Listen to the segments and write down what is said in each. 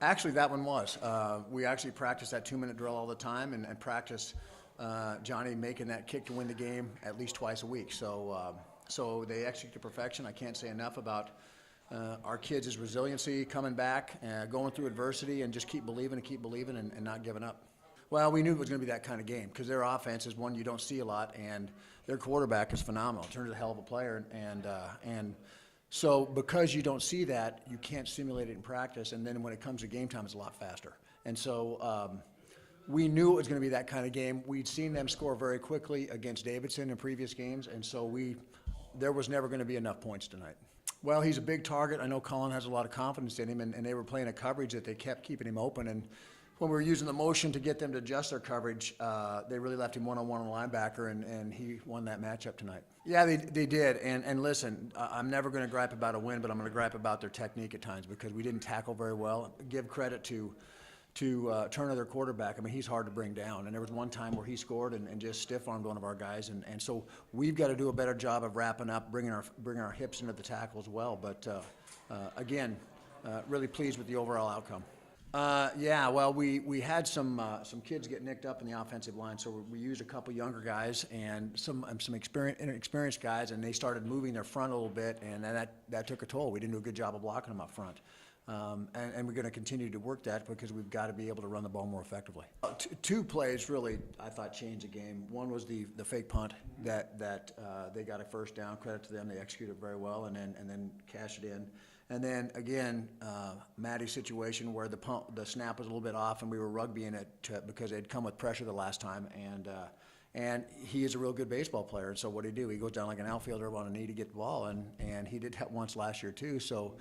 Actually, that one was. We actually practice that 2-minute drill all the time and practice Johnny making that kick to win the game at least twice a week. So they execute to perfection. I can't say enough about our kids' resiliency, coming back, going through adversity, and just keep believing and not giving up. Well, we knew it was going to be that kind of game because their offense is one you don't see a lot, and their quarterback is phenomenal. Turns out a hell of a player, and so because you don't see that, you can't simulate it in practice, and then when it comes to game time, it's a lot faster. And so we knew it was going to be that kind of game. We'd seen them score very quickly against Davidson in previous games, and so there was never going to be enough points tonight. Well, he's a big target. I know Colin has a lot of confidence in him, and they were playing a coverage that they kept keeping him open. And when we were using the motion to get them to adjust their coverage, they really left him one-on-one on the linebacker, and he won that matchup tonight. Yeah, they did. And listen, I'm never going to gripe about a win, but I'm going to gripe about their technique at times because we didn't tackle very well. Give credit to Turner, their quarterback. I mean, he's hard to bring down. And there was one time where he scored and just stiff-armed one of our guys. And so we've got to do a better job of wrapping up, bringing our hips into the tackle as well. But again, really pleased with the overall outcome. Yeah, well, we had some kids get nicked up in the offensive line, so we used a couple younger guys and some inexperienced guys, and they started moving their front a little bit, and that took a toll. We didn't do a good job of blocking them up front. And we're going to continue to work that because we've got to be able to run the ball more effectively. Two plays really, I thought, changed the game. One was the fake punt that they got a first down. Credit to them, they executed very well, and then cashed it in. And then again, Maddie's situation where the snap was a little bit off, and we were rugbying it because they'd come with pressure the last time, and he is a real good baseball player. And so what did he do? He goes down like an outfielder on a knee to get the ball, and he did that once last year too. So,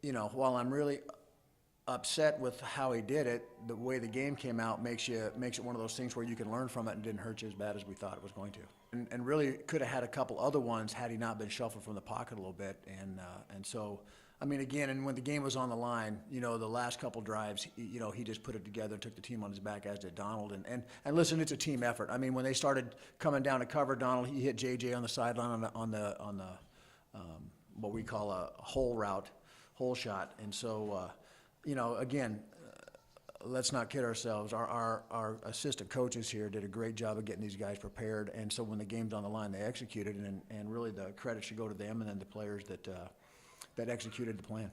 you know, while I'm really upset with how he did it, the way the game came out makes it one of those things where you can learn from it and didn't hurt you as bad as we thought it was going to. And really could have had a couple other ones had he not been shuffled from the pocket a little bit. And so, I mean, again, and when the game was on the line, you know, the last couple drives, you know, he just put it together and took the team on his back, as did Donald. And listen, it's a team effort. I mean, when they started coming down to cover Donald, he hit JJ on the sideline on the what we call a hole shot. And so, you know, again, let's not kid ourselves. Our assistant coaches here did a great job of getting these guys prepared. And so when the game's on the line, they executed. And really the credit should go to them and then the players that executed the plan.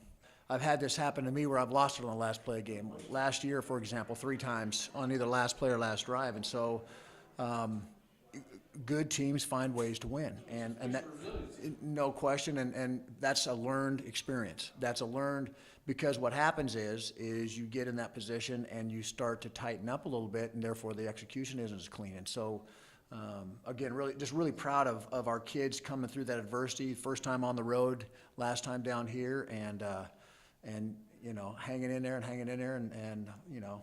I've had this happen to me where I've lost it on the last play of the game. Last year, for example, 3 times on either last play or last drive. And so good teams find ways to win, and that, no question, and that's a learned experience. That's a learned, because what happens is you get in that position and you start to tighten up a little bit, and therefore the execution isn't as clean. And so, again, really proud of our kids coming through that adversity. First time on the road, last time down here, and you know, hanging in there, and you know,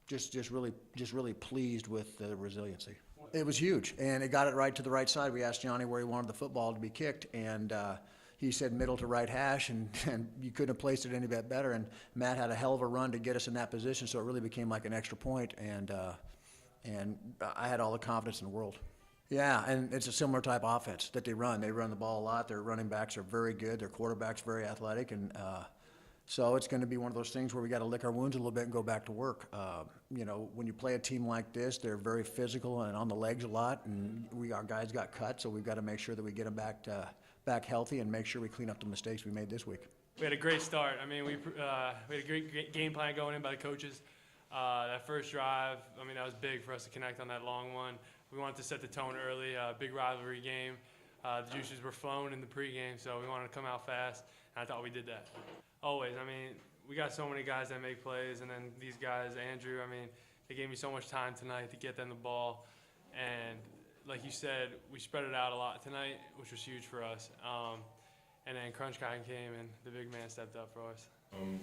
just really pleased with the resiliency. It was huge, and it got it right to the right side. We asked Johnny where he wanted the football to be kicked, and he said middle to right hash, and you couldn't have placed it any bit better. And Matt had a hell of a run to get us in that position, so it really became like an extra point, and I had all the confidence in the world. Yeah, and it's a similar type of offense that they run. They run the ball a lot. Their running backs are very good. Their quarterback's very athletic, and so it's going to be one of those things where we got to lick our wounds a little bit and go back to work. You know, when you play a team like this, they're very physical and on the legs a lot, and our guys got cut, so we've got to make sure that we get them back healthy and make sure we clean up the mistakes we made this week. We had a great start. I mean, we had a great game plan going in by the coaches. That first drive, I mean, that was big for us to connect on that long one. We wanted to set the tone early, big rivalry game. The juices were flowing in the pregame, so we wanted to come out fast, and I thought we did that. Always. I mean, we got so many guys that make plays, and then these guys, Andrew, I mean, they gave me so much time tonight to get them the ball. And like you said, we spread it out a lot tonight, which was huge for us. And then crunch time came, and the big man stepped up for us.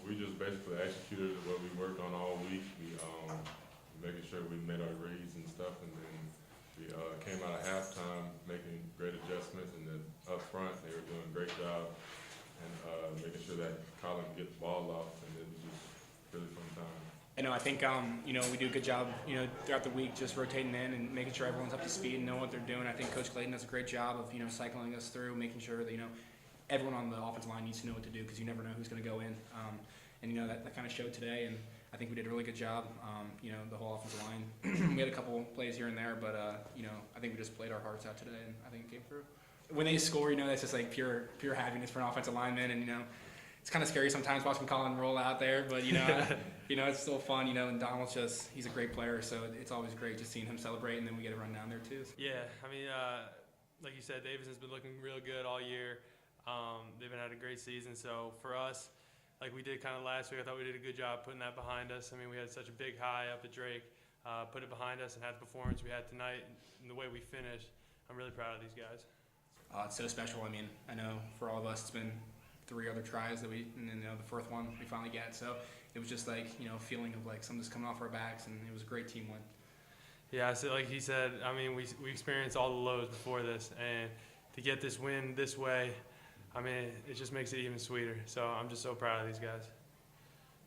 We just basically executed what we worked on all week. We making sure we made our reads and stuff, and then we came out of halftime making great adjustments, and then up front they were doing a great job. And making sure that Colin could get the ball off, and it was just really fun time. I know. I think you know, we do a good job, you know, throughout the week, just rotating in and making sure everyone's up to speed and know what they're doing. I think Coach Clayton does a great job of, you know, cycling us through, making sure that, you know, everyone on the offensive line needs to know what to do because you never know who's going to go in. And that kind of showed today, and I think we did a really good job. The whole offensive line. We had a couple plays here and there, but I think we just played our hearts out today, and I think it came through. When they score, that's just like pure happiness for an offensive lineman, and it's kind of scary sometimes watching Colin roll out there, but it's still fun. And Donald's he's a great player, so it's always great just seeing him celebrate, and then we get to run down there too. So. Yeah, I mean, like you said, Davidson's been looking real good all year. They've been having a great season, so for us, like we did kind of last week, I thought we did a good job putting that behind us. I mean, we had such a big high up at Drake, put it behind us, and had the performance we had tonight, and the way we finished. I'm really proud of these guys. It's so special. I mean, I know for all of us, it's been 3 other tries and then the fourth one we finally get. So it was just like feeling of like something's coming off our backs, and it was a great team win. Yeah, so like he said, I mean, we experienced all the lows before this, and to get this win this way, I mean, it just makes it even sweeter. So I'm just so proud of these guys.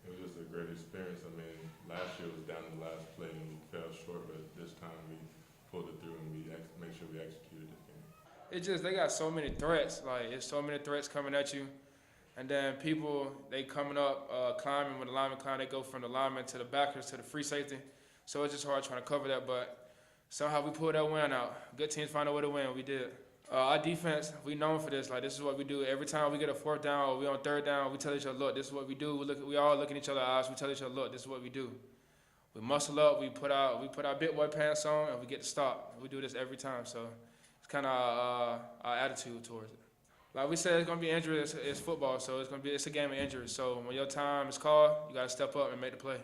It was just a great experience. I mean, last year was down to the last play and we fell short, but this time we pulled it through and we made sure we executed this game. It's just they got so many threats. Like, it's so many threats coming at you. And then people, they coming up, climbing. When the linemen climb, they go from the linemen to the backers to the free safety. So it's just hard trying to cover that, but somehow we pulled that win out. Good teams find a way to win. We did. Our defense, we known for this. Like, this is what we do. Every time we get a 4th down or we on 3rd down, we tell each other, look, this is what we do. We all look in each other's eyes. We tell each other, look, this is what we do. We muscle up. We put our big boy pants on, and we get to stop. We do this every time. So it's kind of our attitude towards it. Like we said, it's gonna be injuries. It's football, so it's a game of injuries. So when your time is called, you gotta step up and make the play.